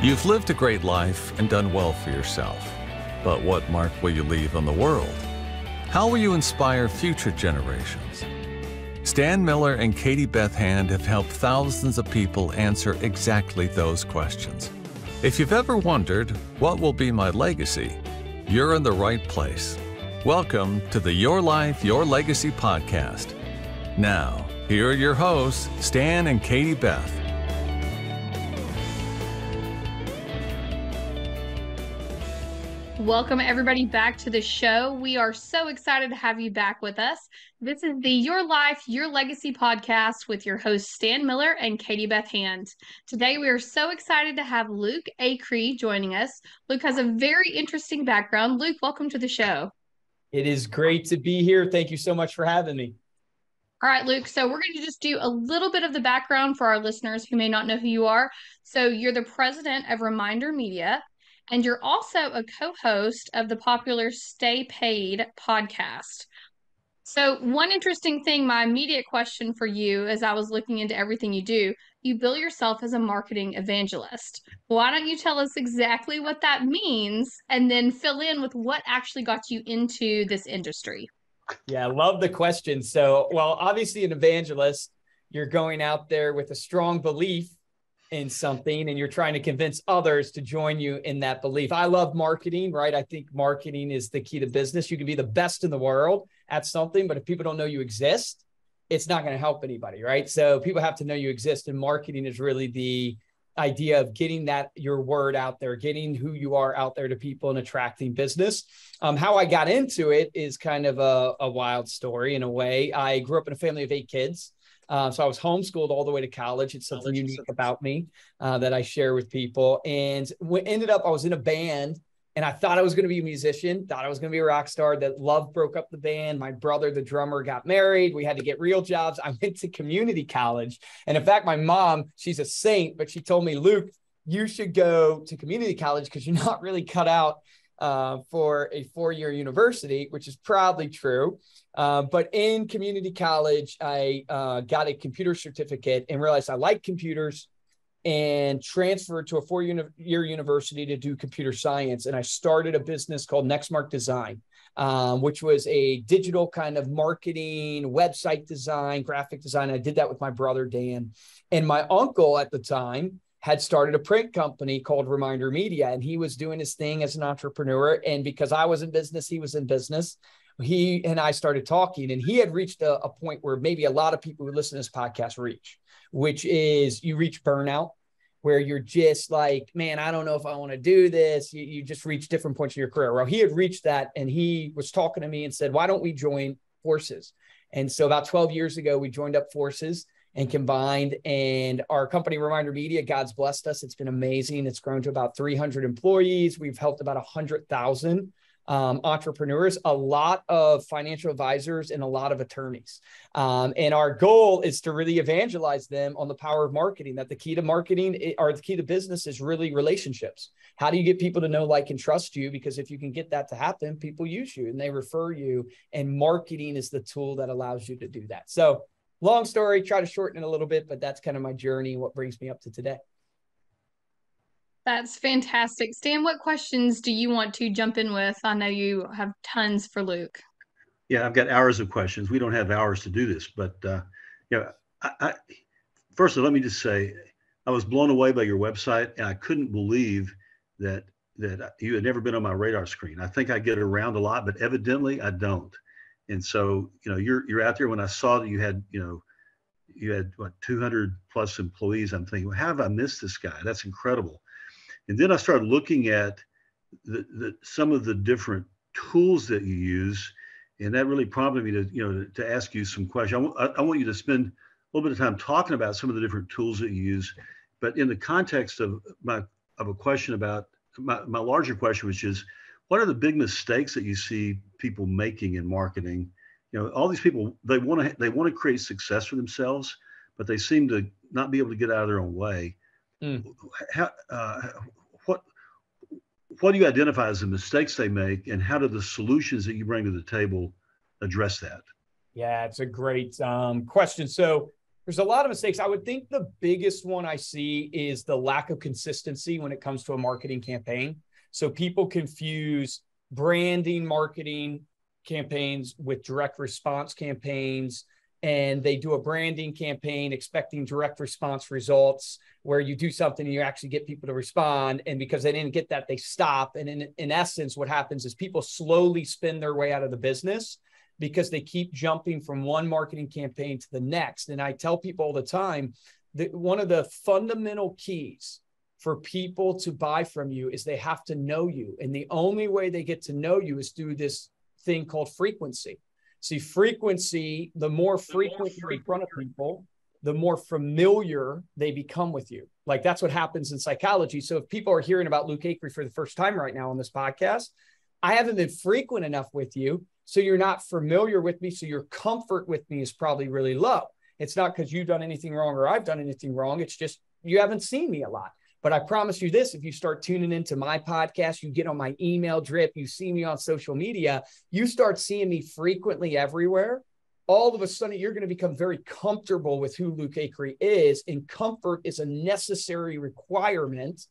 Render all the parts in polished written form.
You've lived a great life and done well for yourself. But what mark will you leave on the world? How will you inspire future generations? Stan Miller and Katie Beth Hand have helped thousands of people answer exactly those questions. If you've ever wondered, what will be my legacy? You're in the right place. Welcome to the Your Life, Your Legacy podcast. Now, here are your hosts, Stan and Katie Beth. Welcome everybody back to the show. We are so excited to have you back with us. This is the Your Life, Your Legacy podcast with your hosts Stan Miller and Katie Beth Hand. Today we are so excited to have Luke Acree joining us. Luke has a very interesting background. Luke, welcome to the show. It is great to be here. Thank you so much for having me. All right, Luke. So we're going to just do a little bit of the background for our listeners who may not know who you are. So you're the president of ReminderMedia. And you're also a co-host of the popular Stay Paid podcast. So one interesting thing, my immediate question for you as I was looking into everything you do, you bill yourself as a marketing evangelist. Why don't you tell us exactly what that means and then fill in with what actually got you into this industry? Yeah, I love the question. So, well, obviously an evangelist, you're going out there with a strong belief in something and you're trying to convince others to join you in that belief. I love marketing, right? I think marketing is the key to business. You can be the best in the world at something, but if people don't know you exist, it's not going to help anybody, right? So people have to know you exist, and marketing is really the idea of getting your word out there, getting who you are out there to people and attracting business. How I got into it is kind of a wild story in a way. I grew up in a family of 8 kids. So I was homeschooled all the way to college. It's something unique about me that I share with people. And what ended up, I was in a band and I thought I was going to be a musician, thought I was going to be a rock star. That love broke up the band. My brother, the drummer, got married. We had to get real jobs. I went to community college. And in fact, my mom, she's a saint, but she told me, Luke, you should go to community college because you're not really cut out for a 4-year university, which is probably true. But in community college, I got a computer certificate and realized I liked computers and transferred to a 4-year university to do computer science. And I started a business called Nextmark Design, which was a digital kind of marketing, website design, graphic design. I did that with my brother, Dan. And my uncle at the time had started a print company called ReminderMedia, and he was doing his thing as an entrepreneur. And because I was in business, he was in business. He and I started talking, and he had reached a point where maybe a lot of people who listen to this podcast reach, which is you reach burnout, where you're just like, man, I don't know if I want to do this. You just reach different points in your career. Well, he had reached that, and he was talking to me and said, why don't we join forces? And so about 12 years ago, we joined up forces and combined, and our company ReminderMedia, God's blessed us. It's been amazing. It's grown to about 300 employees. We've helped about 100,000 entrepreneurs, a lot of financial advisors, and a lot of attorneys. And our goal is to really evangelize them on the power of marketing, that the key to marketing or the key to business is really relationships. How do you get people to know, like, and trust you? Because if you can get that to happen, people use you and they refer you, and marketing is the tool that allows you to do that. So long story, try to shorten it a little bit, but that's kind of my journey and what brings me up to today. That's fantastic. Stan, what questions do you want to jump in with? I know you have tons for Luke. Yeah, I've got hours of questions. We don't have hours to do this, but firstly, let me just say, I was blown away by your website, and I couldn't believe that you had never been on my radar screen. I think I get around a lot, but evidently I don't. And so, you're out there. When I saw that you had what, 200 plus employees, I'm thinking, well, how have I missed this guy? That's incredible. And then I started looking at some of the different tools that you use, and that really prompted me to ask you some questions. I want you to spend a little bit of time talking about some of the different tools that you use, but in the context of a question about my larger question, which is, what are the big mistakes that you see people making in marketing? All these people, they want to create success for themselves, but they seem to not be able to get out of their own way. What do you identify as the mistakes they make, and how do the solutions that you bring to the table address that? Yeah, it's a great question. So There's a lot of mistakes. I would think the biggest one I see is the lack of consistency when it comes to a marketing campaign. So people confuse branding marketing campaigns with direct response campaigns. And they do a branding campaign expecting direct response results where you do something and you actually get people to respond. And because they didn't get that, they stop. And in essence, what happens is people slowly spin their way out of the business because they keep jumping from one marketing campaign to the next. And I tell people all the time that one of the fundamental keys for people to buy from you is they have to know you. And the only way they get to know you is through this thing called frequency. See, frequency, the more frequent you're in front of people, the more familiar they become with you. Like that's what happens in psychology. So if people are hearing about Luke Acree for the first time right now on this podcast, I haven't been frequent enough with you. So you're not familiar with me. So your comfort with me is probably really low. It's not because you've done anything wrong or I've done anything wrong. It's just you haven't seen me a lot. But I promise you this, if you start tuning into my podcast, you get on my email drip, you see me on social media, you start seeing me frequently everywhere, all of a sudden you're going to become very comfortable with who Luke Acree is. And comfort is a necessary requirement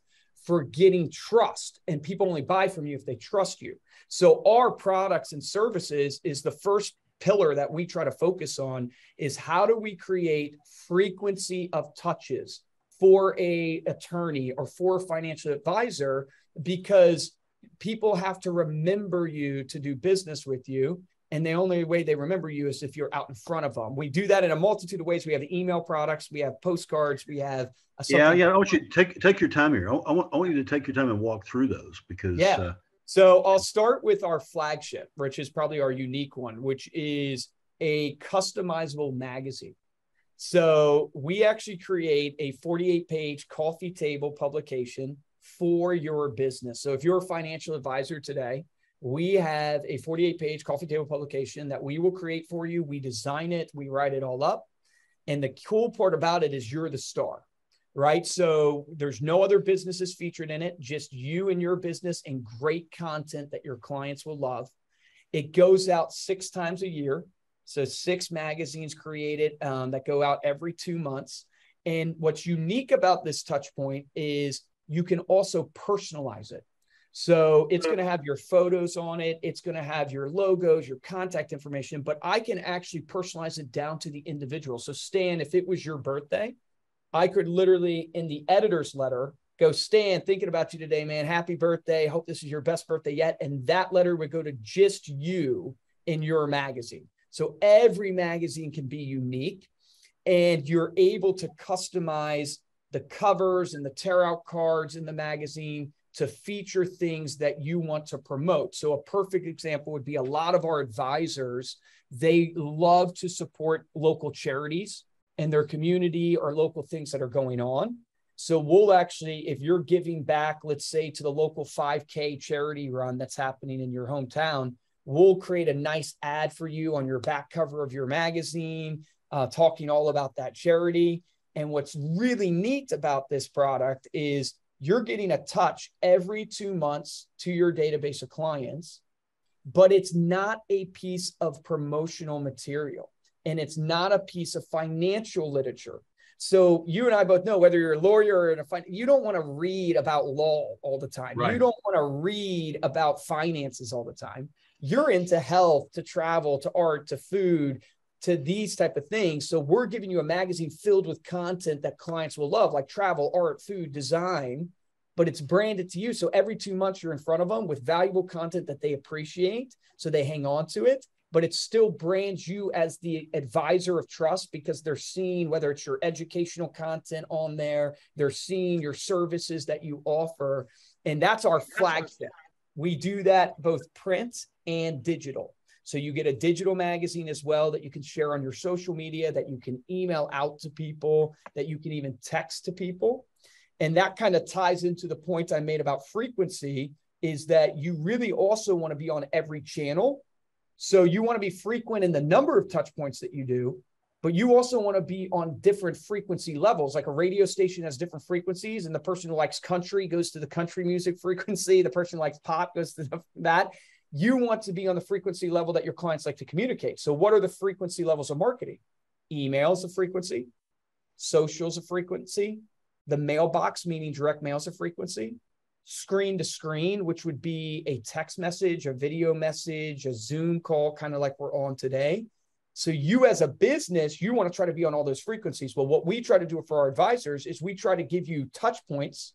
for getting trust. And people only buy from you if they trust you. So our products and services is the first pillar that we try to focus on is how do we create frequency of touches for a attorney or for a financial advisor, because people have to remember you to do business with you. And the only way they remember you is if you're out in front of them. We do that in a multitude of ways. We have email products, we have postcards, we have I want you to take your time here. I want you to take your time and walk through those because so I'll start with our flagship, which is probably our unique one, which is a customizable magazine. So we actually create a 48-page coffee table publication for your business. So if you're a financial advisor today, we have a 48-page coffee table publication that we will create for you. We design it, we write it all up. And the cool part about it is you're the star, right? So there's no other businesses featured in it, just you and your business and great content that your clients will love. It goes out 6 times a year. So 6 magazines created that go out every 2 months. And what's unique about this touch point is you can also personalize it. So it's going to have your photos on it. It's going to have your logos, your contact information, but I can actually personalize it down to the individual. So Stan, if it was your birthday, I could literally in the editor's letter go, Stan, thinking about you today, man. Happy birthday. Hope this is your best birthday yet. And that letter would go to just you in your magazine. So every magazine can be unique and you're able to customize the covers and the tear out cards in the magazine to feature things that you want to promote. So a perfect example would be a lot of our advisors, they love to support local charities and their community or local things that are going on. So we'll actually, if you're giving back, let's say to the local 5K charity run that's happening in your hometown, we'll create a nice ad for you on your back cover of your magazine, talking all about that charity. And what's really neat about this product is you're getting a touch every 2 months to your database of clients, but it's not a piece of promotional material and it's not a piece of financial literature. So you and I both know whether you're a lawyer or you don't want to read about law all the time. Right. You don't want to read about finances all the time. You're into health, to travel, to art, to food, to these type of things. So we're giving you a magazine filled with content that clients will love, like travel, art, food, design, but it's branded to you. So every 2 months you're in front of them with valuable content that they appreciate. So they hang on to it, but it still brands you as the advisor of trust because they're seeing whether it's your educational content on there, they're seeing your services that you offer. And that's our flagship. We do that both print and digital. So you get a digital magazine as well that you can share on your social media, that you can email out to people, that you can even text to people. And that kind of ties into the point I made about frequency is that you really also want to be on every channel. So you want to be frequent in the number of touch points that you do, but you also want to be on different frequency levels. Like a radio station has different frequencies, and the person who likes country goes to the country music frequency. The person who likes pop goes to that. You want to be on the frequency level that your clients like to communicate. So what are the frequency levels of marketing? Email is a frequency. social's a frequency, the mailbox, meaning direct mail's a frequency, screen to screen, which would be a text message, a video message, a Zoom call, kind of like we're on today. So you as a business, you want to try to be on all those frequencies. Well, what we try to do for our advisors is we try to give you touch points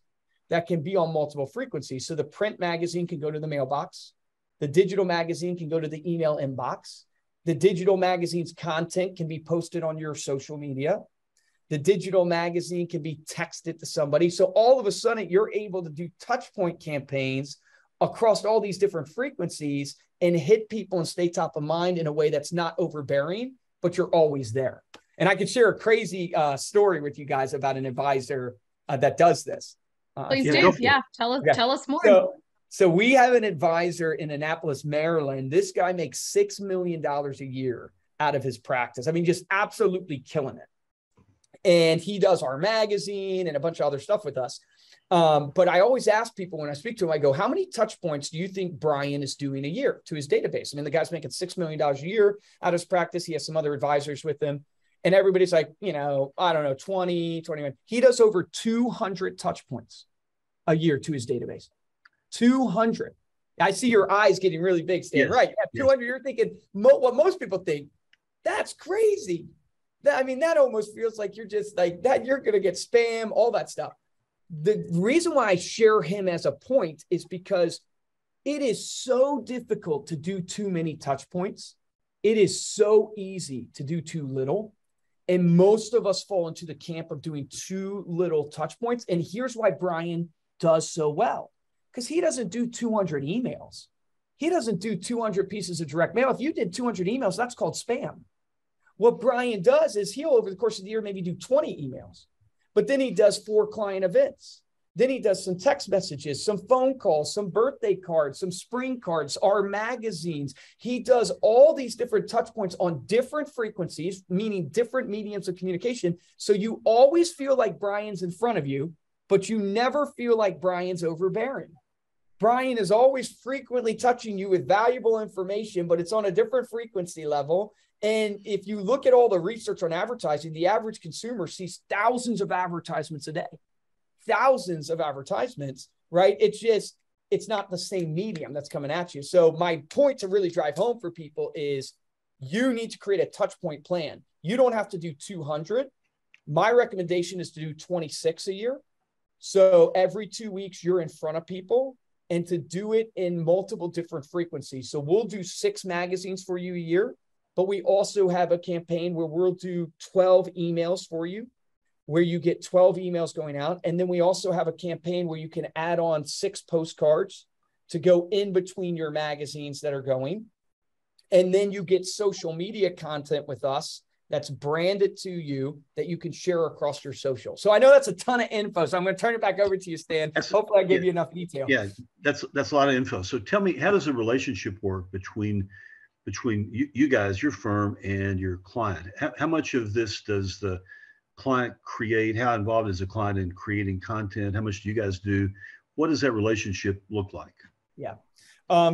that can be on multiple frequencies. So the print magazine can go to the mailbox. The digital magazine can go to the email inbox. The digital magazine's content can be posted on your social media. The digital magazine can be texted to somebody. So all of a sudden, you're able to do touch point campaigns across all these different frequencies and hit people and stay top of mind in a way that's not overbearing, but you're always there. And I could share a crazy story with you guys about an advisor that does this. Please do. Yeah. Tell us more. So we have an advisor in Annapolis, Maryland. This guy makes $6 million a year out of his practice. I mean, just absolutely killing it. And he does our magazine and a bunch of other stuff with us. But I always ask people when I speak to him, I go, how many touch points do you think Brian is doing a year to his database? I mean, the guy's making $6 million a year out of his practice. He has some other advisors with him. And everybody's like, I don't know, 20, 21. He does over 200 touch points a year to his database. 200. I see your eyes getting really big, Stan. Yes. Right. Yeah, 200. Yes. You're thinking what most people think. That's crazy. That almost feels like you're just like that. You're going to get spam, all that stuff. The reason why I share him as a point is because it is so difficult to do too many touch points. It is so easy to do too little. And most of us fall into the camp of doing too little touch points. And here's why Brian does so well. Because he doesn't do 200 emails. He doesn't do 200 pieces of direct mail. If you did 200 emails, that's called spam. What Brian does is he'll, over the course of the year, maybe do 20 emails. But then he does 4 client events. Then he does some text messages, some phone calls, some birthday cards, some spring cards, our magazines. He does all these different touch points on different frequencies, meaning different mediums of communication. So you always feel like Brian's in front of you, but you never feel like Brian's overbearing. Brian is always frequently touching you with valuable information, but it's on a different frequency level. And if you look at all the research on advertising, the average consumer sees thousands of advertisements a day. Thousands of advertisements, right? It's not the same medium that's coming at you. So my point to really drive home for people is you need to create a touch point plan. You don't have to do 200. My recommendation is to do 26 a year. So every 2 weeks, you're in front of people, and to do it in multiple different frequencies. So we'll do 6 magazines for you a year, but we also have a campaign where we'll do 12 emails for you, where you get 12 emails going out. And then we also have a campaign where you can add on 6 postcards to go in between your magazines that are going. And then you get social media content with us that's branded to you that you can share across your social. So I know that's a ton of info. So I'm going to turn it back over to you, Stan. Hopefully I gave you enough detail. Yeah, that's a lot of info. So tell me, how does the relationship work between you guys, your firm, and your client? How much of this does the client create? How involved is the client in creating content? How much do you guys do? What does that relationship look like? Yeah.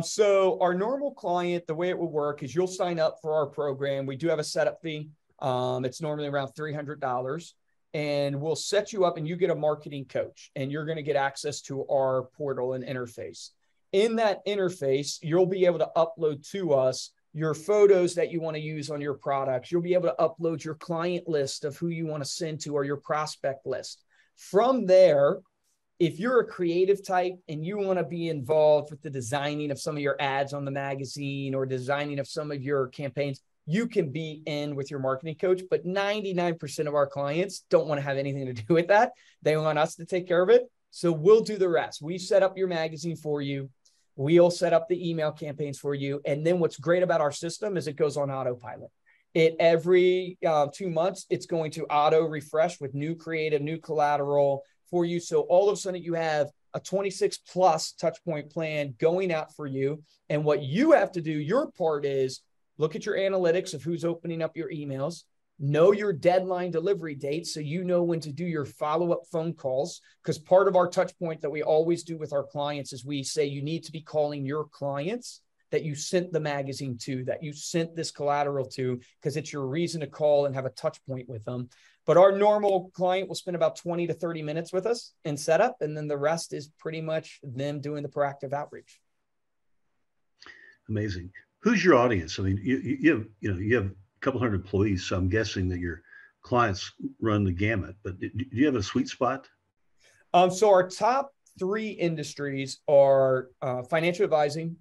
So our normal client, the way it will work is you'll sign up for our program. We do have a setup fee. It's normally around $300, and we'll set you up and you get a marketing coach, and you're going to get access to our portal and interface. In that interface, you'll be able to upload to us your photos that you want to use on your products. You'll be able to upload your client list of who you want to send to, or your prospect list. From there, if you're a creative type and you want to be involved with the designing of some of your ads on the magazine or designing of some of your campaigns, you can be in with your marketing coach. But 99% of our clients don't want to have anything to do with that. They want us to take care of it. So we'll do the rest. We set up your magazine for you. We'll set up the email campaigns for you. And then what's great about our system is it goes on autopilot. Every 2 months, it's going to auto refresh with new creative, new collateral for you. So all of a sudden you have a 26 plus touch point plan going out for you. And what you have to do, your part is look at your analytics of who's opening up your emails, know your deadline delivery date, so you know when to do your follow-up phone calls. Because part of our touch point that we always do with our clients is we say you need to be calling your clients that you sent the magazine to, that you sent this collateral to, because it's your reason to call and have a touch point with them. But our normal client will spend about 20 to 30 minutes with us in setup, and then the rest is pretty much them doing the proactive outreach. Amazing. Who's your audience? I mean, you have a couple hundred employees, so I'm guessing that your clients run the gamut. But do you have a sweet spot? So our top 3 industries are financial advising.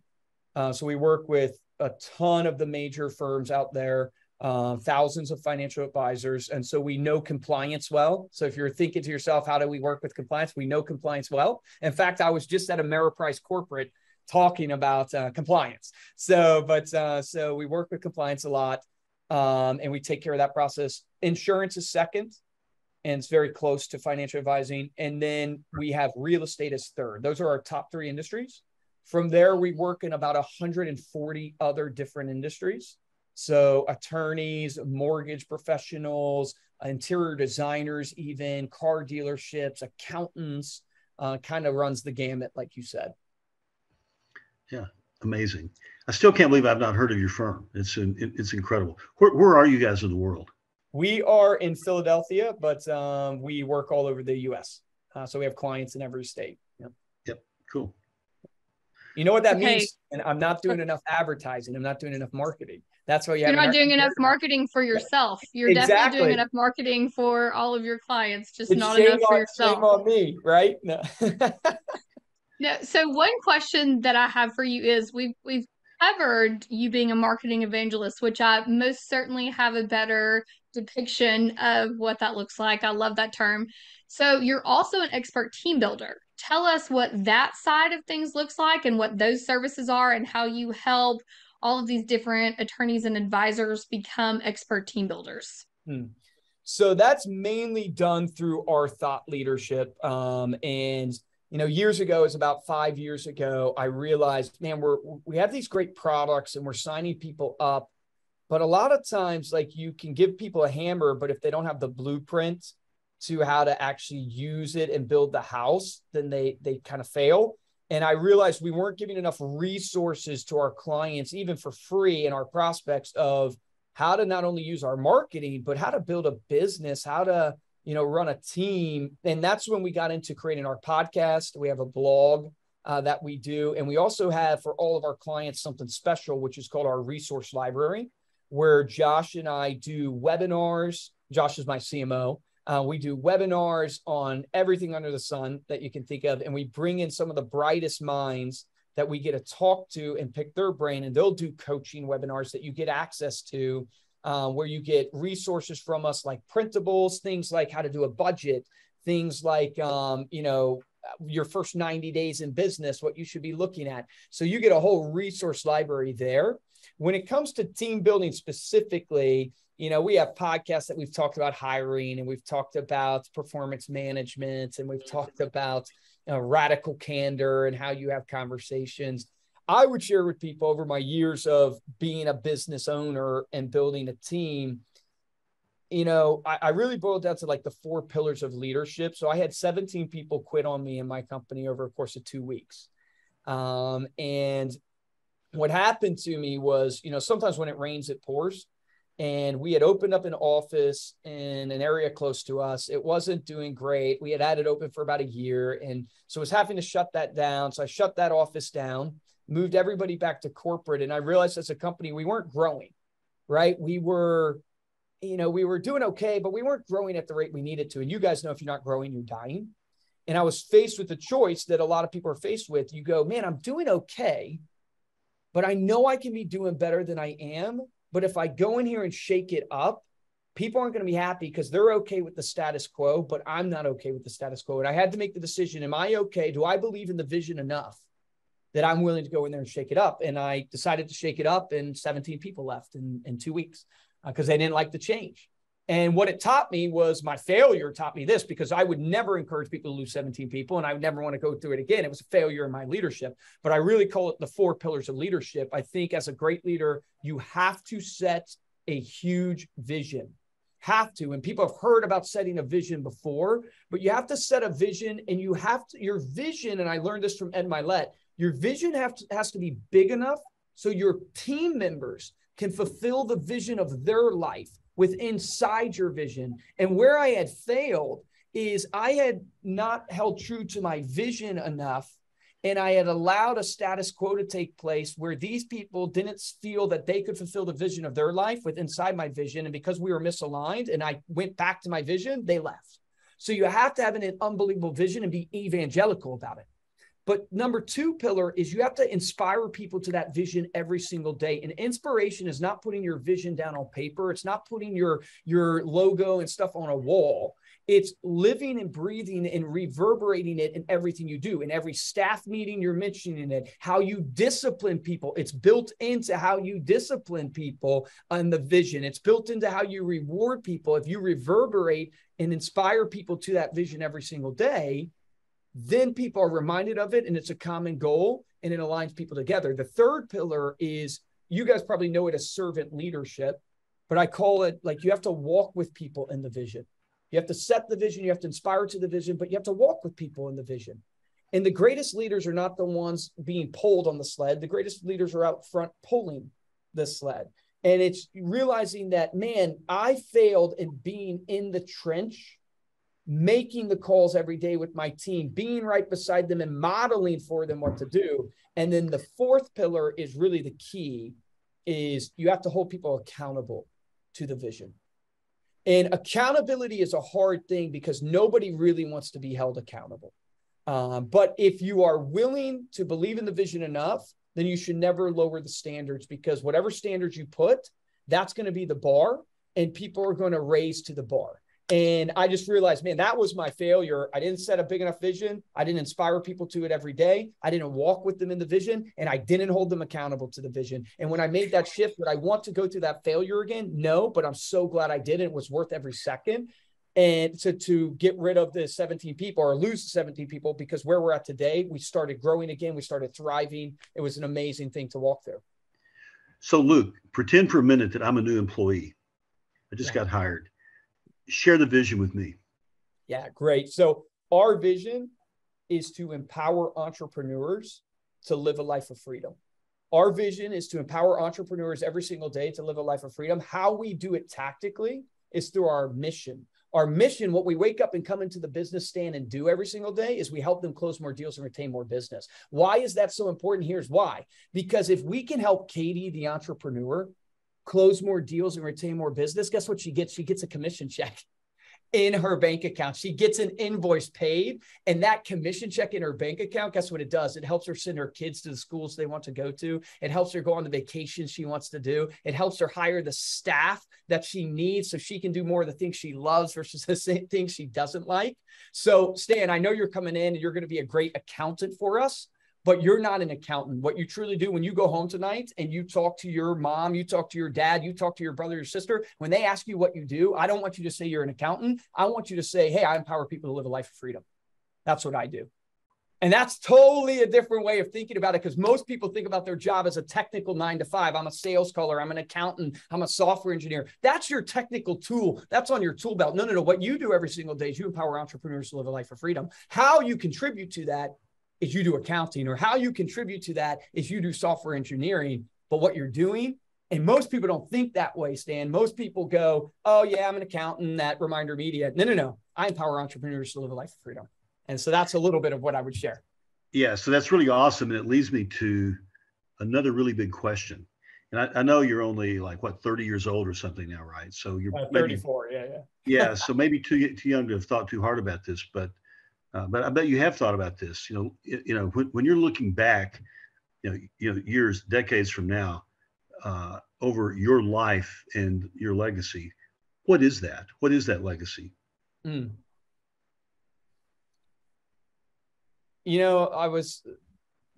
So we work with a ton of the major firms out there, thousands of financial advisors. And so we know compliance well. So if you're thinking to yourself, how do we work with compliance? We know compliance well. In fact, I was just at a Ameriprise corporate talking about compliance. So we work with compliance a lot, and we take care of that process. Insurance is second, and it's very close to financial advising. And then we have real estate as third. Those are our top 3 industries. From there, we work in about 140 other different industries. So attorneys, mortgage professionals, interior designers, even car dealerships, accountants, kind of runs the gamut, like you said. Yeah, amazing. I still can't believe I've not heard of your firm. It's incredible. Where are you guys in the world? We are in Philadelphia, but we work all over the U.S. So we have clients in every state. Yep. Cool. You know what that means? And I'm not doing enough advertising. I'm not doing enough marketing. That's why you're not doing enough marketing for yourself. You're definitely doing enough marketing for all of your clients, just not enough for yourself. Shame on me, right? No. No. So one question that I have for you is we've covered you being a marketing evangelist, which I most certainly have a better depiction of what that looks like. I love that term. So you're also an expert team builder. Tell us what that side of things looks like and what those services are and how you help all of these different attorneys and advisors become expert team builders. So that's mainly done through our thought leadership. And years ago, it's about 5 years ago, I realized, man, we have these great products and we're signing people up. But a lot of times, like, you can give people a hammer, but if they don't have the blueprint to how to actually use it and build the house, then they kind of fail. And I realized we weren't giving enough resources to our clients, even for free, and our prospects, of how to not only use our marketing, but how to build a business, how to run a team. And that's when we got into creating our podcast. We have a blog that we do. And we also have, for all of our clients, something special, which is called our resource library, where Josh and I do webinars. Josh is my CMO. We do webinars on everything under the sun that you can think of. And we bring in some of the brightest minds that we get to talk to and pick their brain. And they'll do coaching webinars that you get access to, where you get resources from us, like printables, things like how to do a budget, things like, your first 90 days in business, what you should be looking at. So you get a whole resource library there. When it comes to team building specifically, we have podcasts that we've talked about hiring, and we've talked about performance management, and we've talked about radical candor and how you have conversations. I would share with people, over my years of being a business owner and building a team, I really boiled down to like the 4 pillars of leadership. So I had 17 people quit on me in my company over a course of 2 weeks. And what happened to me was, sometimes when it rains, it pours. And we had opened up an office in an area close to us. It wasn't doing great. We had had it open for about a year. And so I was having to shut that down. So I shut that office down, moved everybody back to corporate. And I realized, as a company, we weren't growing, right? We were doing okay, but we weren't growing at the rate we needed to. And you guys know, if you're not growing, you're dying. And I was faced with the choice that a lot of people are faced with. You go, man, I'm doing okay, but I know I can be doing better than I am. But if I go in here and shake it up, people aren't going to be happy because they're okay with the status quo, but I'm not okay with the status quo. And I had to make the decision, am I okay? Do I believe in the vision enough that I'm willing to go in there and shake it up? And I decided to shake it up, and 17 people left in 2 weeks because they didn't like the change. And what it taught me was, my failure taught me this, because I would never encourage people to lose 17 people, and I would never want to go through it again. It was a failure in my leadership, but I really call it the 4 pillars of leadership. I think as a great leader, you have to set a huge vision. Have to. And people have heard about setting a vision before, but you have to set a vision, and you have to, your vision, and I learned this from Ed Milet, your vision has to be big enough so your team members can fulfill the vision of their life with inside your vision. And where I had failed is I had not held true to my vision enough, and I had allowed a status quo to take place where these people didn't feel that they could fulfill the vision of their life with inside my vision. And because we were misaligned and I went back to my vision, they left. So you have to have an unbelievable vision and be evangelical about it. But number 2 pillar is you have to inspire people to that vision every single day. And inspiration is not putting your vision down on paper. It's not putting your logo and stuff on a wall. It's living and breathing and reverberating it in everything you do. In every staff meeting, you're mentioning it. How you discipline people. It's built into how you discipline people on the vision. It's built into how you reward people. If you reverberate and inspire people to that vision every single day, then people are reminded of it, and it's a common goal, and it aligns people together. The 3rd pillar is, you guys probably know it as servant leadership, but I call it like you have to walk with people in the vision. You have to set the vision, you have to inspire to the vision, but you have to walk with people in the vision. And the greatest leaders are not the ones being pulled on the sled. The greatest leaders are out front pulling the sled. And it's realizing that, man, I failed in being in the trench, making the calls every day with my team, being right beside them and modeling for them what to do. And then the 4th pillar is really the key, is you have to hold people accountable to the vision. And accountability is a hard thing because nobody really wants to be held accountable. But if you are willing to believe in the vision enough, then you should never lower the standards, because whatever standards you put, that's going to be the bar, and people are going to raise to the bar. And I just realized, man, that was my failure. I didn't set a big enough vision. I didn't inspire people to it every day. I didn't walk with them in the vision, and I didn't hold them accountable to the vision. And when I made that shift, would I want to go through that failure again? No, but I'm so glad I did. It was worth every second. And to get rid of the 17 people or lose the 17 people, because where we're at today, we started growing again. We started thriving. It was an amazing thing to walk through. So Luke, pretend for a minute that I'm a new employee. I just got hired. Share the vision with me. Yeah, great. So our vision is to empower entrepreneurs to live a life of freedom. Our vision is to empower entrepreneurs every single day to live a life of freedom. How we do it tactically is through our mission. Our mission, what we wake up and come into the business stand and do every single day, is we help them close more deals and retain more business. Why is that so important? Here's why. Because if we can help Katie, the entrepreneur, close more deals and retain more business, guess what she gets? She gets a commission check in her bank account. She gets an invoice paid, and that commission check in her bank account, guess what it does? It helps her send her kids to the schools they want to go to. It helps her go on the vacations she wants to do. It helps her hire the staff that she needs so she can do more of the things she loves versus the same things she doesn't like. So Stan, I know you're coming in and you're going to be a great accountant for us, but you're not an accountant. What you truly do when you go home tonight and you talk to your mom, you talk to your dad, you talk to your brother or sister, when they ask you what you do, I don't want you to say you're an accountant. I want you to say, hey, I empower people to live a life of freedom. That's what I do. And that's totally a different way of thinking about it, because most people think about their job as a technical 9 to 5. I'm a sales caller. I'm an accountant. I'm a software engineer. That's your technical tool. That's on your tool belt. No. What you do every single day is you empower entrepreneurs to live a life of freedom. How you contribute to that is you do accounting, or how you contribute to that is you do software engineering. But what you're doing, and most people don't think that way, Stan. Most people go, oh yeah, I'm an accountant at ReminderMedia. No. I empower entrepreneurs to live a life of freedom. And so that's a little bit of what I would share. Yeah, so that's really awesome. And it leads me to another really big question. And I know you're only 30 years old or something now, right? So you're 34, maybe, yeah. So maybe too young to have thought too hard about this, but I bet you have thought about this. When you're looking back, years, decades from now, over your life and your legacy, what is that? What is that legacy? I was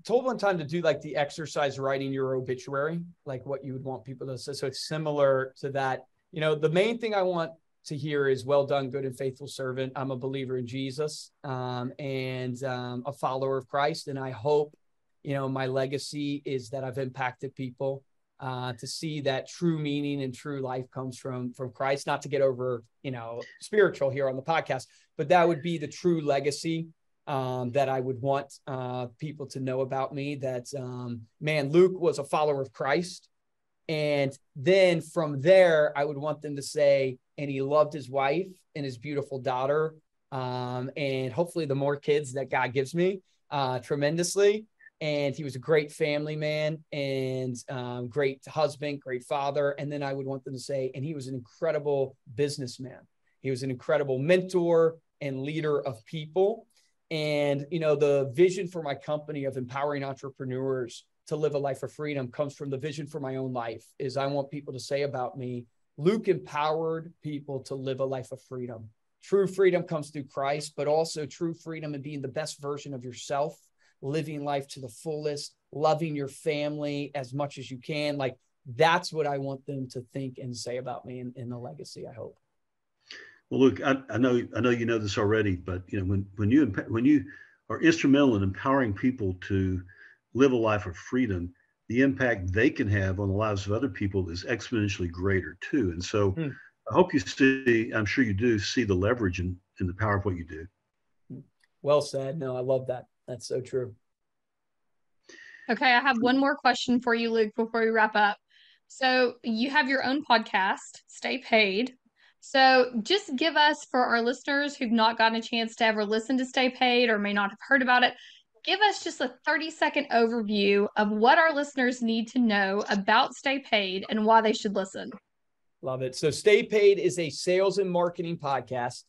told one time to do the exercise writing your obituary, like what you would want people to say. So it's similar to that. The main thing I want to hear is, well done, good and faithful servant. I'm a believer in Jesus and a follower of Christ. And I hope, my legacy is that I've impacted people to see that true meaning and true life comes from Christ. Not to get over, spiritual here on the podcast, but that would be the true legacy. that I would want people to know about me. That, man, Luke was a follower of Christ. And then from there, I would want them to say, and he loved his wife and his beautiful daughter, and hopefully the more kids that God gives me, tremendously. And he was a great family man and great husband, great father. And then I would want them to say, and he was an incredible businessman. He was an incredible mentor and leader of people. And, you know, the vision for my company of empowering entrepreneurs to live a life of freedom comes from the vision for my own life. Is I want people to say about me, Luke empowered people to live a life of freedom. True freedom comes through Christ, but also true freedom in being the best version of yourself, living life to the fullest, loving your family as much as you can. Like, that's what I want them to think and say about me in the legacy, I hope. Well, Luke, I know you know this already, but you know, when you are instrumental in empowering people to live a life of freedom, the impact they can have on the lives of other people is exponentially greater too. And so I hope you see, I'm sure you do see the leverage in the power of what you do. Well said. No, I love that. That's so true. Okay, I have one more question for you, Luke, before we wrap up. So you have your own podcast, Stay Paid. So just give us, for our listeners who've not gotten a chance to ever listen to Stay Paid or may not have heard about it, give us just a 30-second overview of what our listeners need to know about Stay Paid and why they should listen. Love it. So Stay Paid is a sales and marketing podcast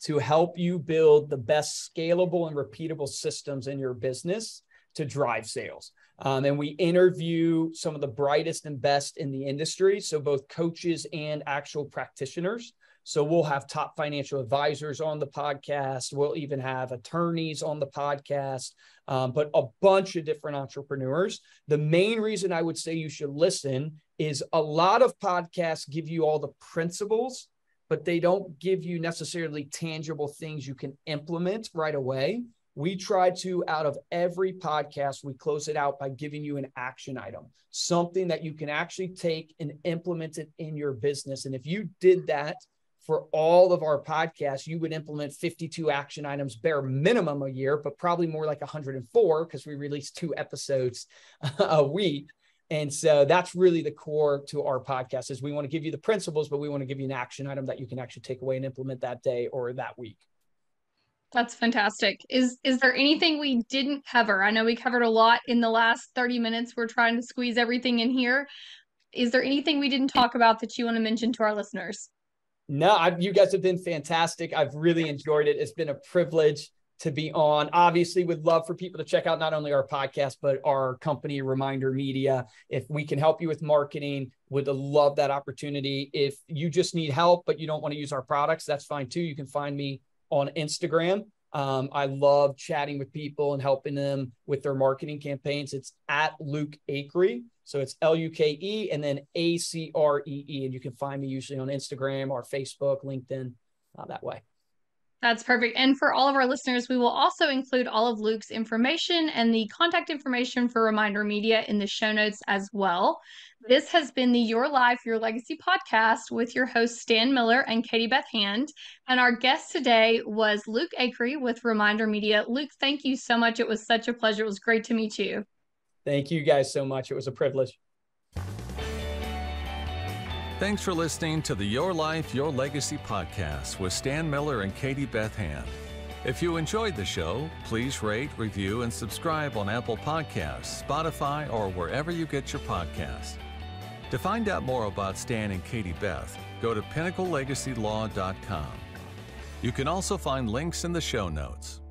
to help you build the best scalable and repeatable systems in your business to drive sales. And we interview some of the brightest and best in the industry, so both coaches and actual practitioners. So we'll have top financial advisors on the podcast. We'll even have attorneys on the podcast, but a bunch of different entrepreneurs. The main reason I would say you should listen is a lot of podcasts give you all the principles, but they don't give you necessarily tangible things you can implement right away. We try to, out of every podcast, we close it out by giving you an action item, something that you can actually take and implement it in your business. And if you did that for all of our podcasts, you would implement 52 action items, bare minimum a year, but probably more like 104 because we release 2 episodes a week. And so that's really the core to our podcast is we want to give you the principles, but we want to give you an action item that you can actually take away and implement that day or that week. That's fantastic. Is there anything we didn't cover? I know we covered a lot in the last 30 minutes. We're trying to squeeze everything in here. Is there anything we didn't talk about that you want to mention to our listeners? No, you guys have been fantastic. I've really enjoyed it. It's been a privilege to be on. Obviously, would love for people to check out not only our podcast, but our company, ReminderMedia. If we can help you with marketing, would love that opportunity. If you just need help, but you don't want to use our products, that's fine too. You can find me on Instagram. I love chatting with people and helping them with their marketing campaigns. It's at Luke Acree. So it's Luke and then Acree. And you can find me usually on Instagram or Facebook, LinkedIn, that way. That's perfect. And for all of our listeners, we will also include all of Luke's information and the contact information for Reminder Media in the show notes as well. This has been the Your Life, Your Legacy podcast with your hosts, Stan Miller and Katie Beth Hand. And our guest today was Luke Acree with Reminder Media. Luke, thank you so much. It was such a pleasure. It was great to meet you. Thank you guys so much. It was a privilege. Thanks for listening to the Your Life, Your Legacy podcast with Stan Miller and Katie Beth Hand. If you enjoyed the show, please rate, review, and subscribe on Apple Podcasts, Spotify, or wherever you get your podcasts. To find out more about Stan and Katie Beth, go to pinnaclelegacylaw.com. You can also find links in the show notes.